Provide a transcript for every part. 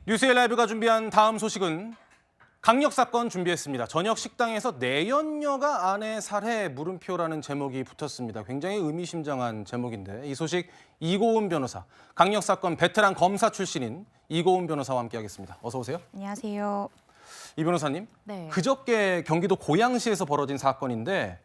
뉴스의 라이브가 준비한 다음 소식은 강력 사건 준비했습니다. 저녁 식당에서 내연녀가 아내 살해 물음표라는 제목이 붙었습니다. 굉장히 의미심장한 제목인데 이 소식 이고은 변호사, 강력 사건 베테랑 검사 출신인 이고은 변호사와 함께하겠습니다. 어서 오세요. 안녕하세요. 이 변호사님, 네. 그저께 경기도 고양시에서 벌어진 사건인데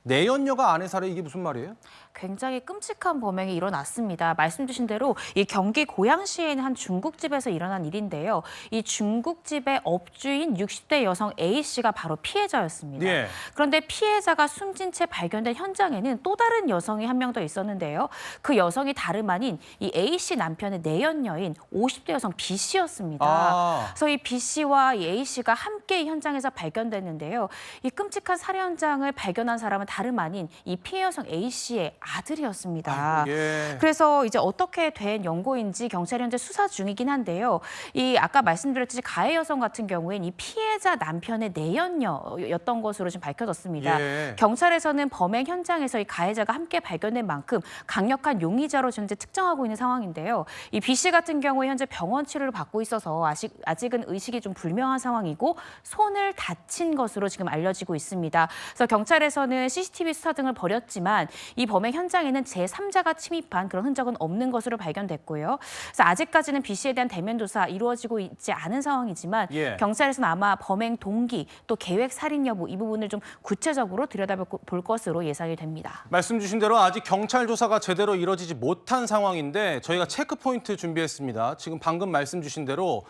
내연녀가 아내 살해 이게 무슨 말이에요? 굉장히 끔찍한 범행이 일어났습니다. 말씀 주신 대로 이 경기 고양시에 있는 한 중국집에서 일어난 일인데요. 이 중국집의 업주인 60대 여성 A씨가 바로 피해자였습니다. 예. 그런데 피해자가 숨진 채 발견된 현장에는 또 다른 여성이 한 명 더 있었는데요. 그 여성이 다름 아닌 이 A씨 남편의 내연녀인 50대 여성 B씨였습니다. 그래서 이 B씨와 이 A씨가 함께 이 현장에서 발견됐는데요. 이 끔찍한 살해 현장을 발견한 사람은 다름 아닌 이 피해 여성 A씨의 아들이었습니다. 아이고, 예. 그래서 이제 어떻게 된 연고인지 경찰이 현재 수사 중이긴 한데요. 이 아까 말씀드렸듯이 가해 여성 같은 경우에는 이 피해자 남편의 내연녀였던 것으로 지금 밝혀졌습니다. 예. 경찰에서는 범행 현장에서 이 가해자가 함께 발견된 만큼 강력한 용의자로 현재 특정하고 있는 상황인데요. 이 B 씨 같은 경우에 현재 병원 치료를 받고 있어서 아직은 의식이 좀 불명한 상황이고 손을 다친 것으로 지금 알려지고 있습니다. 그래서 경찰에서는 CCTV 수사 등을 벌였지만 이 범행 현장에는 제3자가 침입한 그런 흔적은 없는 것으로 발견됐고요. 그래서 아직까지는 B 씨에 대한 대면 조사 이루어지고 있지 않은 상황이지만 예. 경찰에서는 아마 범행 동기 또 계획 살인 여부 이 부분을 좀 구체적으로 들여다볼 것으로 예상이 됩니다. 말씀 주신 대로 아직 경찰 조사가 제대로 이뤄지지 못한 상황인데 저희가 체크 포인트 준비했습니다. 지금 방금 말씀 주신 대로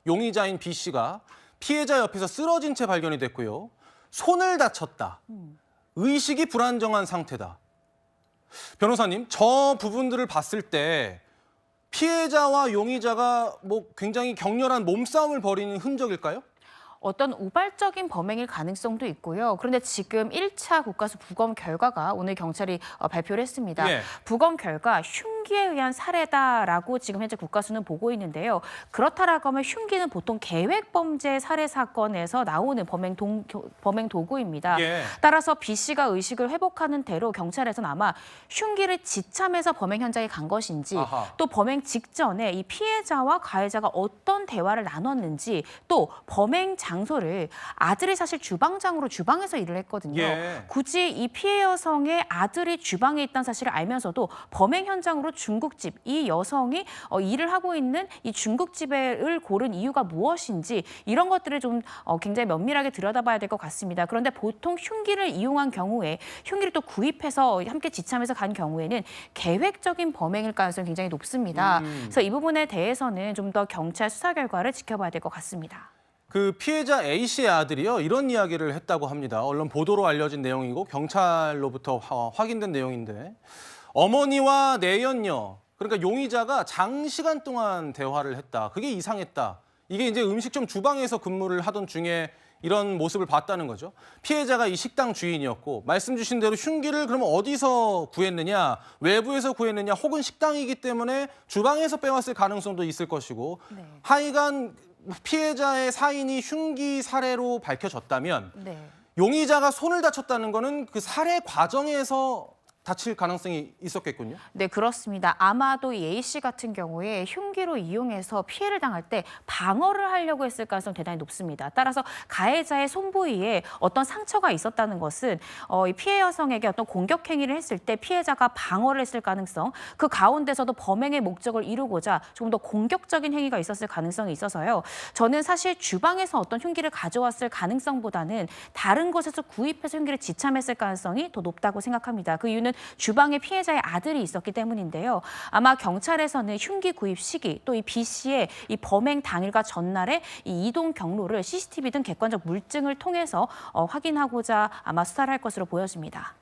용의자인 B 씨가 피해자 옆에서 쓰러진 채 발견이 됐고요. 손을 다쳤다. 의식이 불안정한 상태다. 변호사님, 저 부분들을 봤을 때 피해자와 용의자가 굉장히 격렬한 몸싸움을 벌이는 흔적일까요? 어떤 우발적인 범행일 가능성도 있고요. 그런데 지금 1차 국가수 부검 결과가 오늘 경찰이 발표를 했습니다. 예. 부검 결과 흉기에 의한 살해다라고 지금 현재 국가수는 보고 있는데요. 그렇다라고 하면 흉기는 보통 계획범죄 살해 사건에서 나오는 범행 도구입니다. 예. 따라서 B 씨가 의식을 회복하는 대로 경찰에서는 아마 흉기를 지참해서 범행 현장에 간 것인지 아하. 또 범행 직전에 이 피해자와 가해자가 어떤 대화를 나눴는지 또 범행 장소를 아들이 사실 주방에서 일을 했거든요. 예. 굳이 이 피해 여성의 아들이 주방에 있다는 사실을 알면서도 범행 현장으로 중국집, 이 여성이 일을 하고 있는 이 중국집을 고른 이유가 무엇인지 이런 것들을 좀 굉장히 면밀하게 들여다봐야 될 것 같습니다. 그런데 보통 흉기를 이용한 경우에 흉기를 또 구입해서 함께 지참해서 간 경우에는 계획적인 범행일 가능성이 굉장히 높습니다. 그래서 이 부분에 대해서는 좀 더 경찰 수사 결과를 지켜봐야 될 것 같습니다. 그 피해자 A 씨의 아들이요, 이런 이야기를 했다고 합니다. 언론 보도로 알려진 내용이고 경찰로부터 확인된 내용인데 어머니와 내연녀, 그러니까 용의자가 장시간 동안 대화를 했다. 그게 이상했다. 이게 이제 음식점 주방에서 근무를 하던 중에 이런 모습을 봤다는 거죠. 피해자가 이 식당 주인이었고 말씀 주신 대로 흉기를 그러면 어디서 구했느냐, 외부에서 구했느냐, 혹은 식당이기 때문에 주방에서 빼왔을 가능성도 있을 것이고 네. 하여간 피해자의 사인이 흉기 살해로 밝혀졌다면 네. 용의자가 손을 다쳤다는 거는 그 살해 과정에서 다칠 가능성이 있었겠군요. 네, 그렇습니다. 아마도 이 A 씨 같은 경우에 흉기로 이용해서 피해를 당할 때 방어를 하려고 했을 가능성이 대단히 높습니다. 따라서 가해자의 손 부위에 어떤 상처가 있었다는 것은 이 피해 여성에게 어떤 공격 행위를 했을 때 피해자가 방어를 했을 가능성, 그 가운데서도 범행의 목적을 이루고자 조금 더 공격적인 행위가 있었을 가능성이 있어서요. 저는 사실 주방에서 어떤 흉기를 가져왔을 가능성보다는 다른 곳에서 구입해서 흉기를 지참했을 가능성이 더 높다고 생각합니다. 그 이유는 주방에 피해자의 아들이 있었기 때문인데요. 아마 경찰에서는 흉기 구입 시기 또 이 B 씨의 이 범행 당일과 전날의 이 이동 경로를 CCTV 등 객관적 물증을 통해서 확인하고자 아마 수사를 할 것으로 보여집니다.